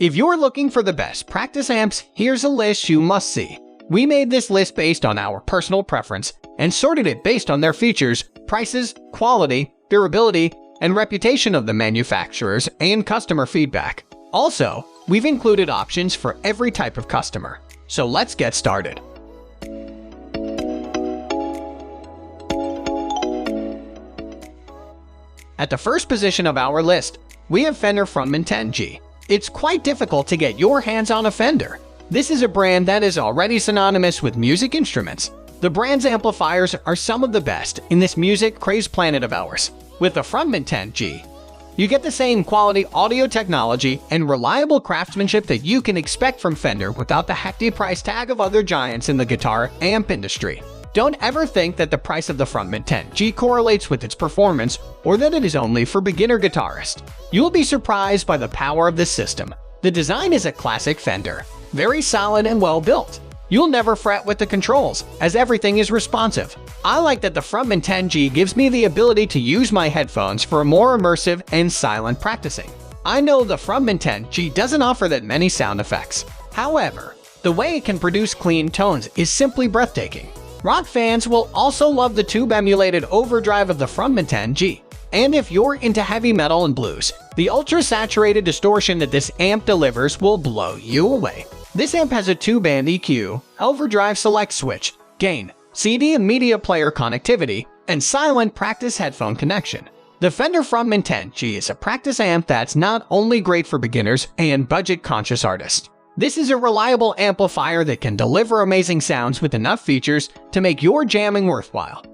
If you're looking for the best practice amps, here's a list you must see. We made this list based on our personal preference and sorted it based on their features, prices, quality, durability, and reputation of the manufacturers and customer feedback. Also, we've included options for every type of customer. So let's get started. At the first position of our list, we have Fender Frontman 10G. It's quite difficult to get your hands on a Fender. This is a brand that is already synonymous with music instruments. The brand's amplifiers are some of the best in this music-crazed planet of ours. With the Frontman 10G, you get the same quality audio technology and reliable craftsmanship that you can expect from Fender without the hefty price tag of other giants in the guitar amp industry. Don't ever think that the price of the Frontman 10G correlates with its performance or that it is only for beginner guitarists. You'll be surprised by the power of this system. The design is a classic Fender, very solid and well built. You'll never fret with the controls, as everything is responsive. I like that the Frontman 10G gives me the ability to use my headphones for a more immersive and silent practicing. I know the Frontman 10G doesn't offer that many sound effects. However, the way it can produce clean tones is simply breathtaking. Rock fans will also love the tube-emulated overdrive of the Frontman 10G. And if you're into heavy metal and blues, the ultra-saturated distortion that this amp delivers will blow you away. This amp has a 2-band EQ, overdrive select switch, gain, CD and media player connectivity, and silent practice headphone connection. The Fender Frontman 10G is a practice amp that's not only great for beginners and budget-conscious artists. This is a reliable amplifier that can deliver amazing sounds with enough features to make your jamming worthwhile.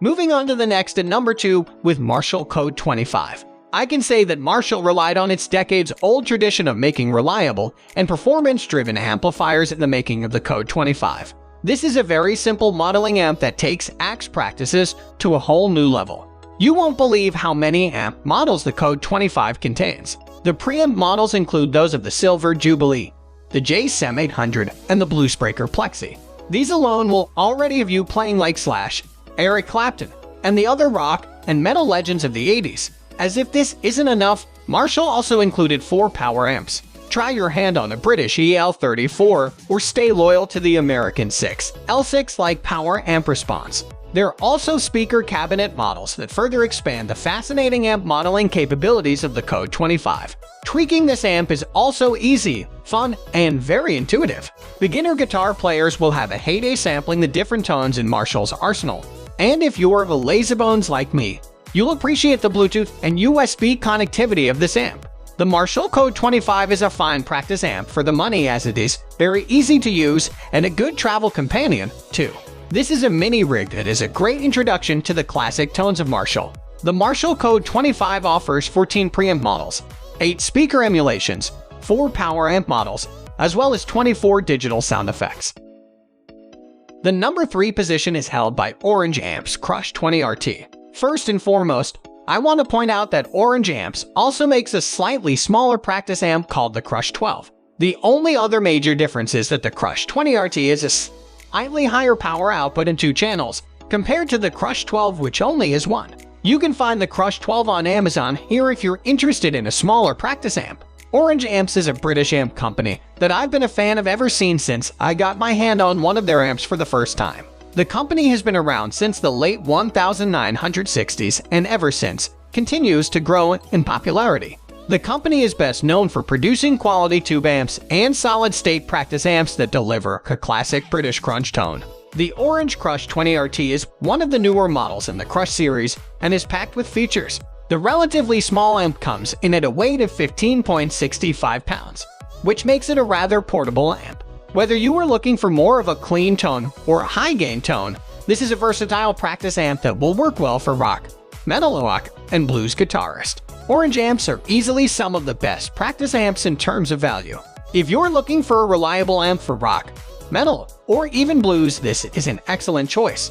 Moving on to the next at number 2 with Marshall Code 25. I can say that Marshall relied on its decades-old tradition of making reliable and performance-driven amplifiers in the making of the Code 25. This is a very simple modeling amp that takes axe practices to a whole new level. You won't believe how many amp models the Code 25 contains. The preamp models include those of the Silver Jubilee, the JSEM 800, and the Bluesbreaker Plexi. These alone will already have you playing like Slash, Eric Clapton, and the other rock and metal legends of the 80s. As if this isn't enough, Marshall also included 4 power amps. Try your hand on a British EL34 or stay loyal to the American 6 L6-like power amp response. There are also speaker cabinet models that further expand the fascinating amp modeling capabilities of the Code 25. Tweaking this amp is also easy, fun, and very intuitive. Beginner guitar players will have a heyday sampling the different tones in Marshall's arsenal. And if you're the lazybones like me, you'll appreciate the Bluetooth and USB connectivity of this amp. The Marshall Code 25 is a fine practice amp for the money, as it is very easy to use and a good travel companion, too. This is a mini rig that is a great introduction to the classic tones of Marshall. The Marshall Code 25 offers 14 preamp models, 8 speaker emulations, 4 power amp models, as well as 24 digital sound effects. The number 3 position is held by Orange Amps Crush 20 RT. First and foremost, I want to point out that Orange Amps also makes a slightly smaller practice amp called the Crush 12. The only other major difference is that the Crush 20 RT is a slightly higher power output in 2 channels, compared to the Crush 12, which only has 1. You can find the Crush 12 on Amazon here if you're interested in a smaller practice amp. Orange Amps is a British amp company that I've been a fan of ever since I got my hand on one of their amps for the first time. The company has been around since the late 1960s and ever since continues to grow in popularity. The company is best known for producing quality tube amps and solid-state practice amps that deliver a classic British crunch tone. The Orange Crush 20 RT is one of the newer models in the Crush series and is packed with features. The relatively small amp comes in at a weight of 15.65 pounds, which makes it a rather portable amp. Whether you are looking for more of a clean tone or a high-gain tone, this is a versatile practice amp that will work well for rock, metal rock, and blues guitarists. Orange amps are easily some of the best practice amps in terms of value. If you're looking for a reliable amp for rock, metal, or even blues, this is an excellent choice.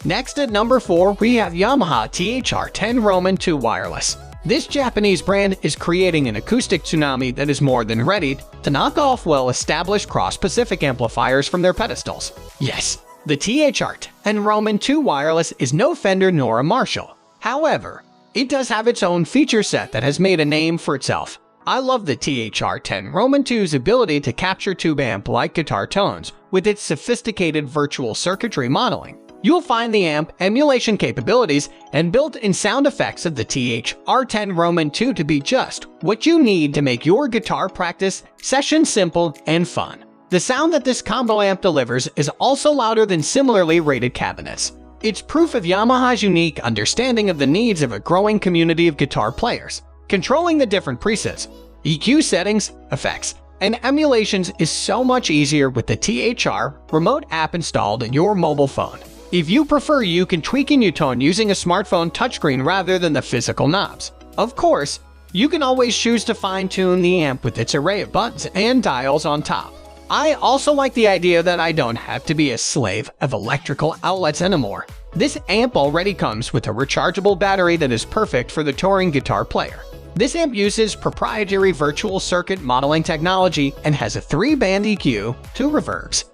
Next at number 4, we have Yamaha THR10 II Wireless. This Japanese brand is creating an acoustic tsunami that is more than ready to knock off well-established cross-Pacific amplifiers from their pedestals. Yes, the THR10 II Wireless is no Fender nor a Marshall. However, it does have its own feature set that has made a name for itself. I love the THR10 II's ability to capture tube amp-like guitar tones with its sophisticated virtual circuitry modeling. You'll find the amp emulation capabilities and built-in sound effects of the THR10 II to be just what you need to make your guitar practice session simple and fun. The sound that this combo amp delivers is also louder than similarly rated cabinets. It's proof of Yamaha's unique understanding of the needs of a growing community of guitar players. Controlling the different presets, EQ settings, effects, and emulations is so much easier with the THR remote app installed in your mobile phone. If you prefer, you can tweak a new tone using a smartphone touchscreen rather than the physical knobs. Of course, you can always choose to fine-tune the amp with its array of buttons and dials on top. I also like the idea that I don't have to be a slave of electrical outlets anymore. This amp already comes with a rechargeable battery that is perfect for the touring guitar player. This amp uses proprietary virtual circuit modeling technology and has a 3-band EQ, 2 reverbs,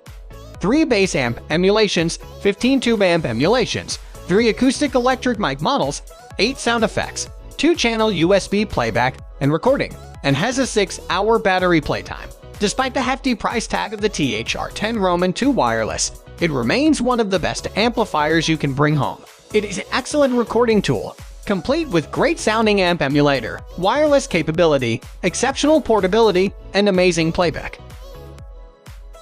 3 bass amp emulations, 15 tube amp emulations, 3 acoustic electric mic models, 8 sound effects, 2-channel USB playback and recording, and has a 6-hour battery playtime. Despite the hefty price tag of the THR10 II wireless, it remains one of the best amplifiers you can bring home. It is an excellent recording tool, complete with great sounding amp emulator, wireless capability, exceptional portability, and amazing playback.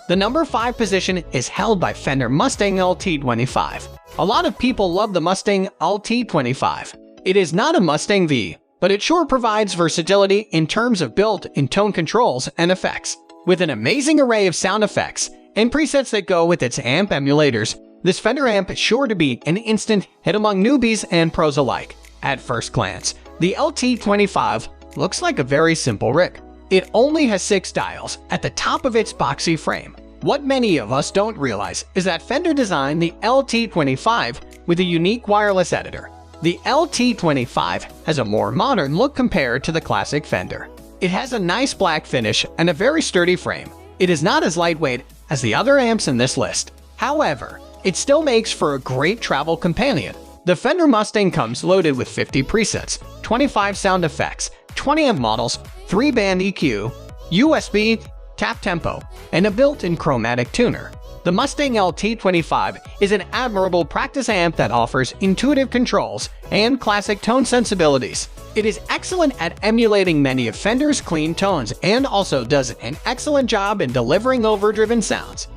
The number 5 position is held by Fender Mustang LT25. A lot of people love the Mustang LT25. It is not a Mustang V, but it sure provides versatility in terms of built-in tone controls and effects. With an amazing array of sound effects and presets that go with its amp emulators, this Fender amp is sure to be an instant hit among newbies and pros alike. At first glance, the LT25 looks like a very simple rig. It only has 6 dials at the top of its boxy frame. What many of us don't realize is that Fender designed the LT25 with a unique wireless editor. The LT25 has a more modern look compared to the classic Fender. It has a nice black finish and a very sturdy frame. It is not as lightweight as the other amps in this list. However, it still makes for a great travel companion. The Fender Mustang comes loaded with 50 presets, 25 sound effects, 20 amp models, 3-band EQ, USB, tap tempo, and a built-in chromatic tuner. The Mustang LT25 is an admirable practice amp that offers intuitive controls and classic tone sensibilities. It is excellent at emulating many of Fender's clean tones and also does an excellent job in delivering overdriven sounds.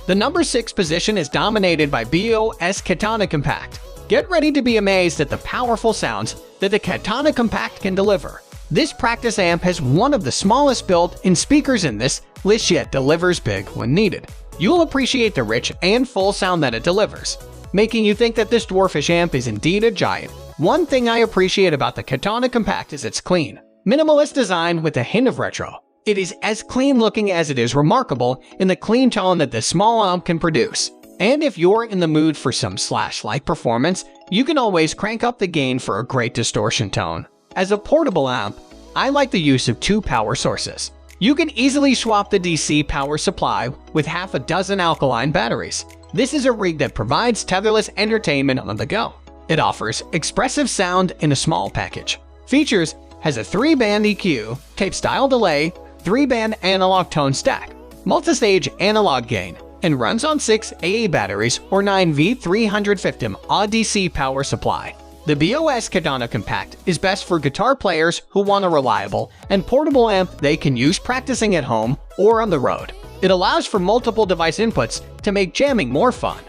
The number 6 position is dominated by BOS Katana Compact. Get ready to be amazed at the powerful sounds that the Katana Compact can deliver. This practice amp has one of the smallest built-in speakers in this list, yet delivers big when needed. You'll appreciate the rich and full sound that it delivers, making you think that this dwarfish amp is indeed a giant. One thing I appreciate about the Katana Compact is its clean, minimalist design with a hint of retro. It is as clean looking as it is remarkable in the clean tone that this small amp can produce. And if you're in the mood for some Slash-like performance, you can always crank up the gain for a great distortion tone. As a portable amp, I like the use of 2 power sources. You can easily swap the DC power supply with half a dozen alkaline batteries. This is a rig that provides tetherless entertainment on the go. It offers expressive sound in a small package. Features has a 3-band EQ, tape-style delay, 3-band analog tone stack, multi-stage analog gain, and runs on 6 AA batteries or 9 V350 mAh DC power supply. The BOS Katana Compact is best for guitar players who want a reliable and portable amp they can use practicing at home or on the road. It allows for multiple device inputs to make jamming more fun.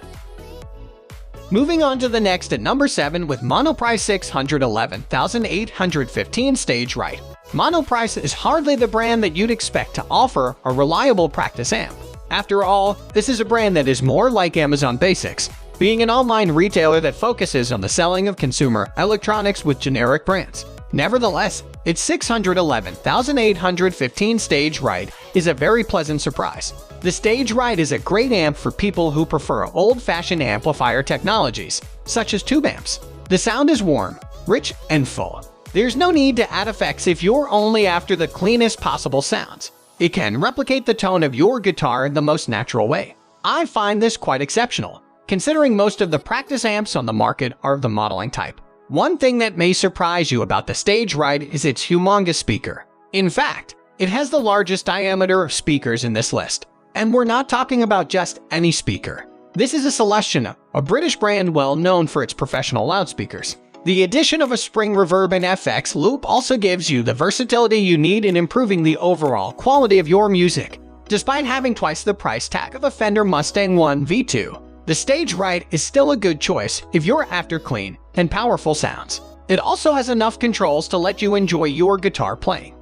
Moving on to the next at number 7 with Monoprice 611,815 Stage Right. Monoprice is hardly the brand that you'd expect to offer a reliable practice amp. After all, this is a brand that is more like Amazon Basics, being an online retailer that focuses on the selling of consumer electronics with generic brands. Nevertheless, its 611,815 Stage Right is a very pleasant surprise. The Stage Right is a great amp for people who prefer old-fashioned amplifier technologies, such as tube amps. The sound is warm, rich, and full. There's no need to add effects if you're only after the cleanest possible sounds. It can replicate the tone of your guitar in the most natural way. I find this quite exceptional, considering most of the practice amps on the market are of the modeling type. One thing that may surprise you about the Stage Right is its humongous speaker. In fact, it has the largest diameter of speakers in this list. And we're not talking about just any speaker. This is a Celestion, a British brand well known for its professional loudspeakers. The addition of a spring reverb and FX loop also gives you the versatility you need in improving the overall quality of your music. Despite having twice the price tag of a Fender Mustang 1 V2, the Stage Right is still a good choice if you're after clean and powerful sounds. It also has enough controls to let you enjoy your guitar playing.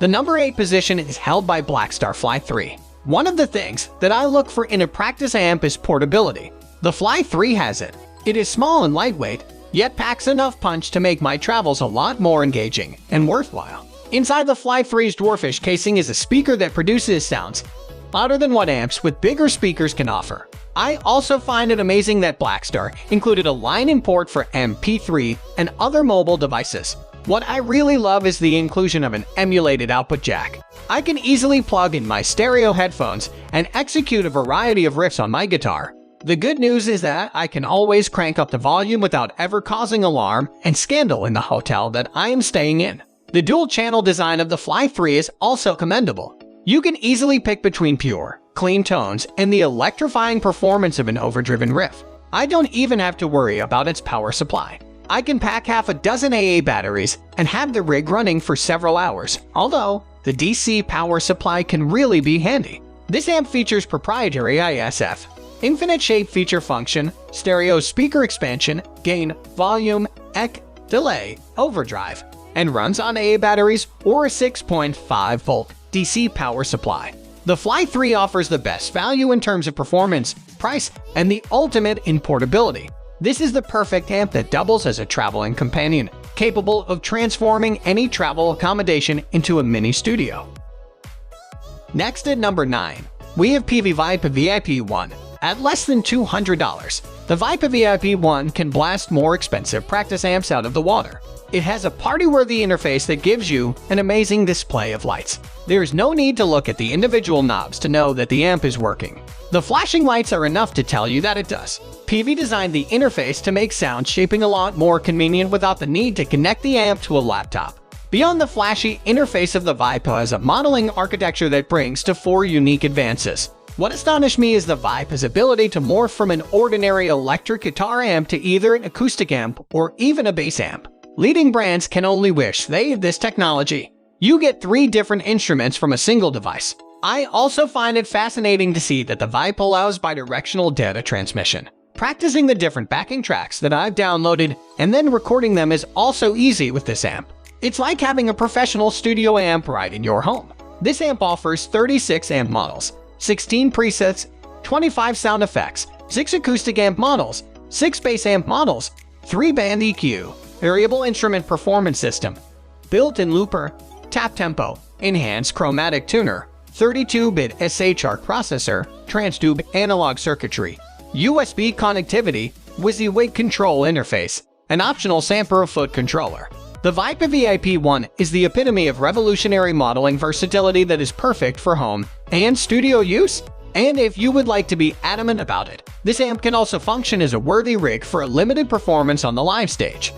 The number 8 position is held by Blackstar Fly 3. One of the things that I look for in a practice amp is portability. The Fly 3 has it. It is small and lightweight, yet packs enough punch to make my travels a lot more engaging and worthwhile. Inside the Fly 3's dwarfish casing is a speaker that produces sounds louder than what amps with bigger speakers can offer. I also find it amazing that Blackstar included a line-in port for MP3 and other mobile devices. What I really love is the inclusion of an emulated output jack. I can easily plug in my stereo headphones and execute a variety of riffs on my guitar. The good news is that I can always crank up the volume without ever causing alarm and scandal in the hotel that I am staying in. The dual-channel design of the Fly 3 is also commendable. You can easily pick between pure, clean tones and the electrifying performance of an overdriven riff. I don't even have to worry about its power supply. I can pack half a dozen AA batteries and have the rig running for several hours, although the DC power supply can really be handy. This amp features proprietary ISF, infinite shape feature function, stereo speaker expansion, gain, volume, EQ, delay, overdrive, and runs on AA batteries or a 6.5-volt DC power supply. The Fly 3 offers the best value in terms of performance, price, and the ultimate in portability. This is the perfect amp that doubles as a traveling companion, capable of transforming any travel accommodation into a mini studio. Next at number 9, we have Peavey VyPyr VIP 1. At less than $200, the VyPyr VIP 1 can blast more expensive practice amps out of the water. It has a party-worthy interface that gives you an amazing display of lights. There's no need to look at the individual knobs to know that the amp is working. The flashing lights are enough to tell you that it does. Peavey designed the interface to make sound shaping a lot more convenient without the need to connect the amp to a laptop. Beyond the flashy interface of the VyPyr is a modeling architecture that brings to 4 unique advances. What astonished me is the VyPyr's ability to morph from an ordinary electric guitar amp to either an acoustic amp or even a bass amp. Leading brands can only wish they had this technology. You get 3 different instruments from a single device. I also find it fascinating to see that the VyPyr allows bidirectional data transmission. Practicing the different backing tracks that I've downloaded and then recording them is also easy with this amp. It's like having a professional studio amp right in your home. This amp offers 36 amp models, 16 presets, 25 sound effects, 6 acoustic amp models, 6 bass amp models, 3 band EQ, variable instrument performance system, built-in looper, tap tempo, enhanced chromatic tuner, 32-bit SHR processor, trans-tube analog circuitry, USB connectivity, WYSIWYG control interface, an optional Sampler foot controller. The VyPyr VIP 1 is the epitome of revolutionary modeling versatility that is perfect for home and studio use. And if you would like to be adamant about it, this amp can also function as a worthy rig for a limited performance on the live stage.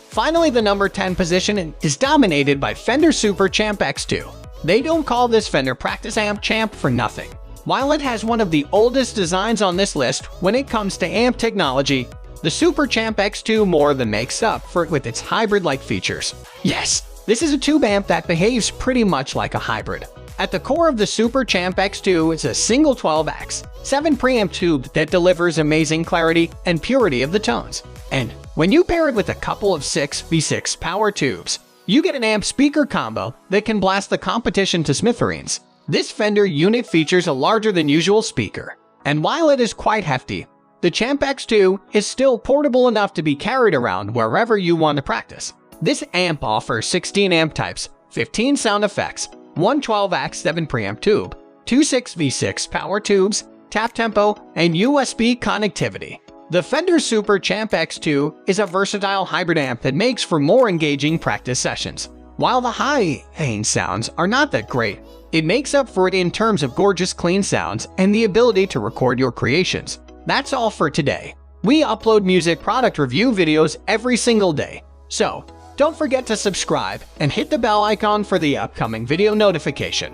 Finally, the number 10 position is dominated by Fender Super Champ X2. They don't call this Fender practice amp Champ for nothing. While it has one of the oldest designs on this list when it comes to amp technology, the Super Champ X2 more than makes up for it with its hybrid-like features. Yes, this is a tube amp that behaves pretty much like a hybrid. At the core of the Super Champ X2 is a single 12x, 7 preamp tube that delivers amazing clarity and purity of the tones. And when you pair it with a couple of 6v6 power tubes, you get an amp speaker combo that can blast the competition to smithereens. This Fender unit features a larger than usual speaker, and while it is quite hefty, the Champ X2 is still portable enough to be carried around wherever you want to practice. This amp offers 16 amp types, 15 sound effects, one 12x 7 preamp tube, 2 6v6 power tubes, tap tempo, and USB connectivity. The Fender Super Champ X2 is a versatile hybrid amp that makes for more engaging practice sessions. While the high-end sounds are not that great, it makes up for it in terms of gorgeous clean sounds and the ability to record your creations. That's all for today. We upload music product review videos every single day, so don't forget to subscribe and hit the bell icon for the upcoming video notification.